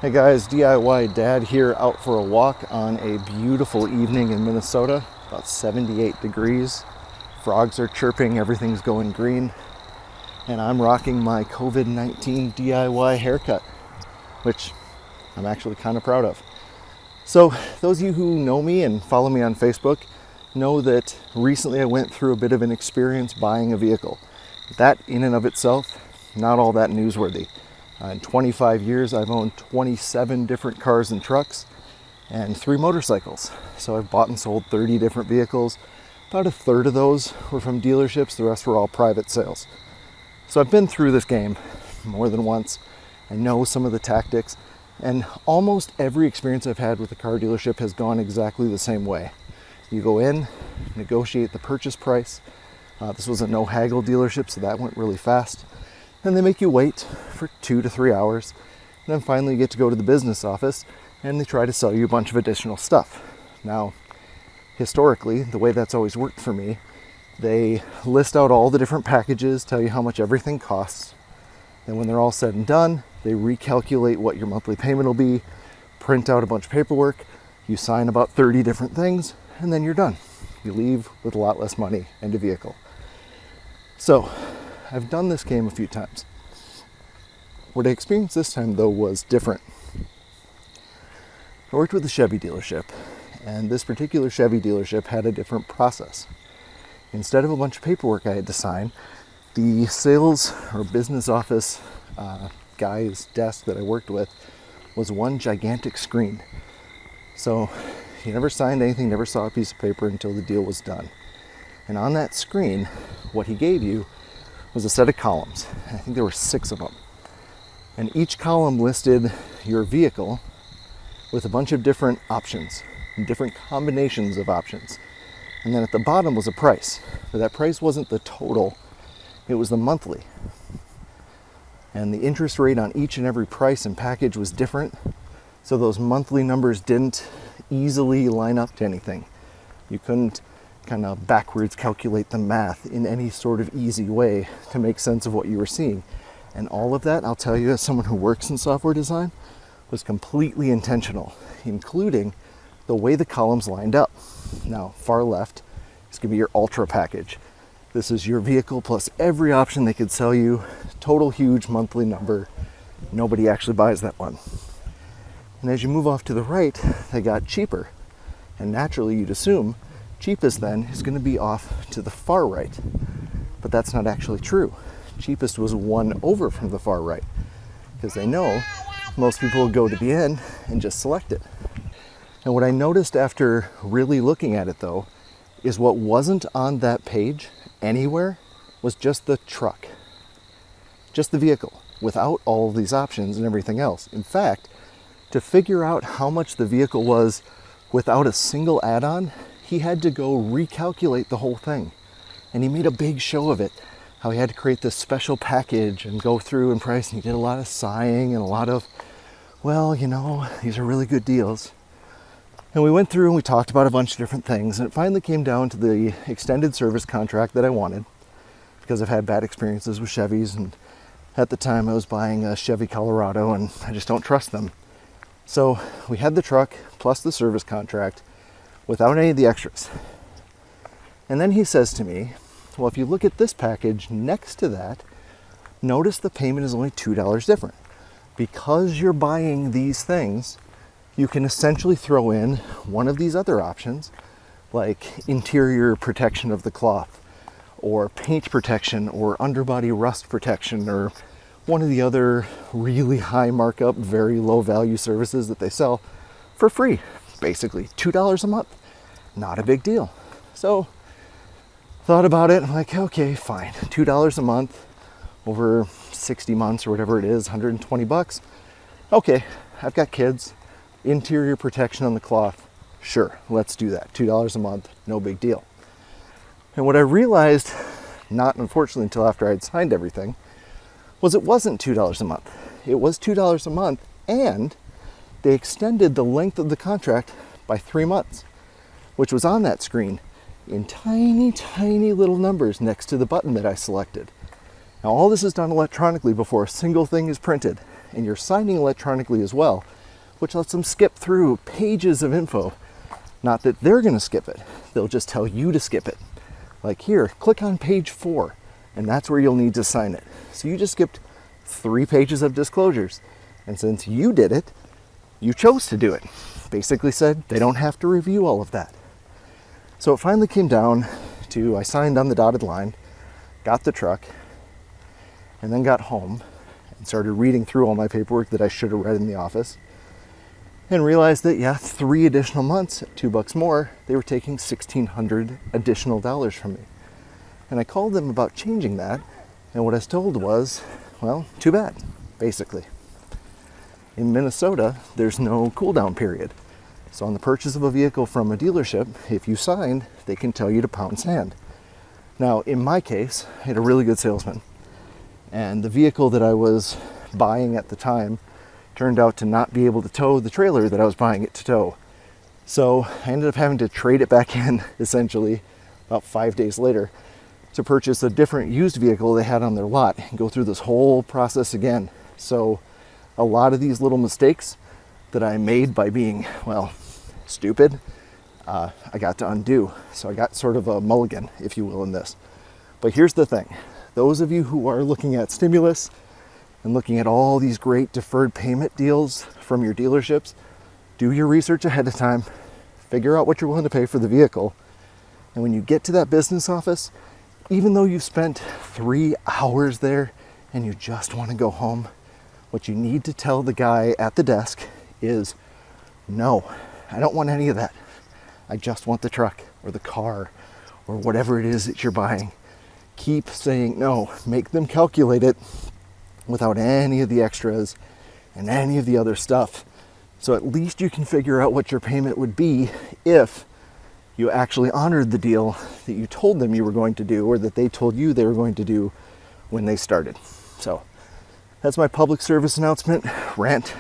Hey guys, DIY Dad here, out for a walk on a beautiful evening in Minnesota, about 78 degrees. Frogs are chirping, everything's going green, and I'm rocking my COVID-19 DIY haircut, which I'm actually kind of proud of. So those of you who know me and follow me on Facebook know that recently I went through a bit of an experience buying a vehicle. That in and of itself, not all that newsworthy. In 25 years, I've owned 27 different cars and trucks and 3 motorcycles. So I've bought and sold 30 different vehicles. About a third of those were from dealerships. The rest were all private sales. So I've been through this game more than once. I know some of the tactics, and almost every experience I've had with a car dealership has gone exactly the same way. You go in, negotiate the purchase price. This was a no haggle dealership, so that went really fast. And they make you wait for 2 to 3 hours. And then finally you get to go to the business office and they try to sell you a bunch of additional stuff. Now, historically, the way that's always worked for me, they list out all the different packages, tell you how much everything costs. And when they're all said and done, they recalculate what your monthly payment will be, print out a bunch of paperwork, you sign about 30 different things, and then you're done. You leave with a lot less money and a vehicle. So, I've done this game a few times. What I experienced this time, though, was different. I worked with a Chevy dealership, and this particular Chevy dealership had a different process. Instead of a bunch of paperwork I had to sign, the sales or business office guy's desk that I worked with was one gigantic screen. So he never signed anything, never saw a piece of paper until the deal was done. And on that screen, what he gave you was a set of columns. I think there were 6 of them. And each column listed your vehicle with a bunch of different options, and different combinations of options. And then at the bottom was a price. But that price wasn't the total, it was the monthly. And the interest rate on each and every price and package was different. So those monthly numbers didn't easily line up to anything. You couldn't kind of backwards calculate the math in any sort of easy way to make sense of what you were seeing. And all of that, I'll tell you, as someone who works in software design, was completely intentional, including the way the columns lined up. Now, far left is going to be your ultra package. This is your vehicle plus every option they could sell you, total huge monthly number. Nobody actually buys that one. And as you move off to the right, they got cheaper. And naturally, you'd assume cheapest then is going to be off to the far right, but that's not actually true. Cheapest was one over from the far right, because they know most people will go to the end and just select it. And what I noticed after really looking at it, though, is what wasn't on that page anywhere was just the truck, just the vehicle, without all of these options and everything else. In fact, to figure out how much the vehicle was without a single add-on, he had to go recalculate the whole thing. And he made a big show of it, how he had to create this special package and go through and price, and he did a lot of sighing and a lot of, well, you know, these are really good deals. And we went through and we talked about a bunch of different things, and it finally came down to the extended service contract that I wanted, because I've had bad experiences with Chevys, and at the time I was buying a Chevy Colorado and I just don't trust them. So we had the truck plus the service contract without any of the extras. And then he says to me, well, if you look at this package next to that, notice the payment is only $2 different. Because you're buying these things, you can essentially throw in one of these other options, like interior protection of the cloth, or paint protection, or underbody rust protection, or one of the other really high markup, very low value services that they sell for free. Basically $2 a month, not a big deal. So thought about it, I'm like, okay, fine, $2 a month over 60 months or whatever it is, $120. Okay, I've got kids, interior protection on the cloth, sure, let's do that. $2 a month, no big deal. And what I realized, not unfortunately until after I'd signed everything, was it wasn't $2 a month. It was $2 a month, and they extended the length of the contract by 3 months, which was on that screen in tiny, tiny little numbers next to the button that I selected. Now, all this is done electronically before a single thing is printed, and you're signing electronically as well, which lets them skip through pages of info. Not that they're going to skip it. They'll just tell you to skip it. Like, here, click on page 4, and that's where you'll need to sign it. So you just skipped 3 pages of disclosures. And since you did it, you chose to do it. Basically said, they don't have to review all of that. So it finally came down to, I signed on the dotted line, got the truck, and then got home and started reading through all my paperwork that I should have read in the office, and realized that, yeah, 3 additional months, $2 more, they were taking $1,600 additional dollars from me. And I called them about changing that, and what I was told was, well, too bad, basically. In Minnesota, there's no cool down period. So on the purchase of a vehicle from a dealership, if you signed, they can tell you to pound sand. Now, in my case, I had a really good salesman, and the vehicle that I was buying at the time turned out to not be able to tow the trailer that I was buying it to tow. So I ended up having to trade it back in, essentially, about 5 days later, to purchase a different used vehicle they had on their lot and go through this whole process again. So a lot of these little mistakes that I made by being, well, stupid, I got to undo. So I got sort of a mulligan, if you will, in this. But here's the thing. Those of you who are looking at stimulus and looking at all these great deferred payment deals from your dealerships, do your research ahead of time, figure out what you're willing to pay for the vehicle, and when you get to that business office, even though you've spent 3 hours there and you just want to go home, what you need to tell the guy at the desk is, no, I don't want any of that. I just want the truck or the car or whatever it is that you're buying. Keep saying no. Make them calculate it without any of the extras and any of the other stuff. So at least you can figure out what your payment would be if you actually honored the deal that you told them you were going to do, or that they told you they were going to do when they started. So that's my public service announcement, rant,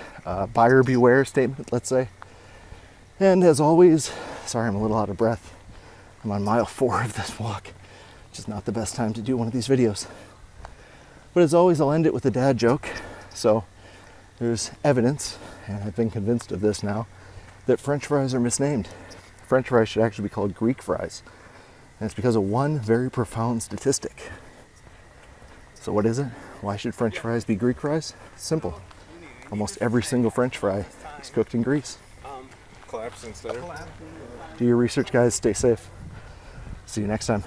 buyer beware statement, let's say. And as always, sorry I'm a little out of breath. I'm on mile 4 of this walk, which is not the best time to do one of these videos. But as always, I'll end it with a dad joke. So there's evidence, and I've been convinced of this now, that French fries are misnamed. French fries should actually be called Greek fries. And it's because of one very profound statistic. So what is it? Why should French fries be Greek fries? Simple. Almost every single French fry is cooked in grease. Collapse instead of. Do your research, guys. Stay safe. See you next time.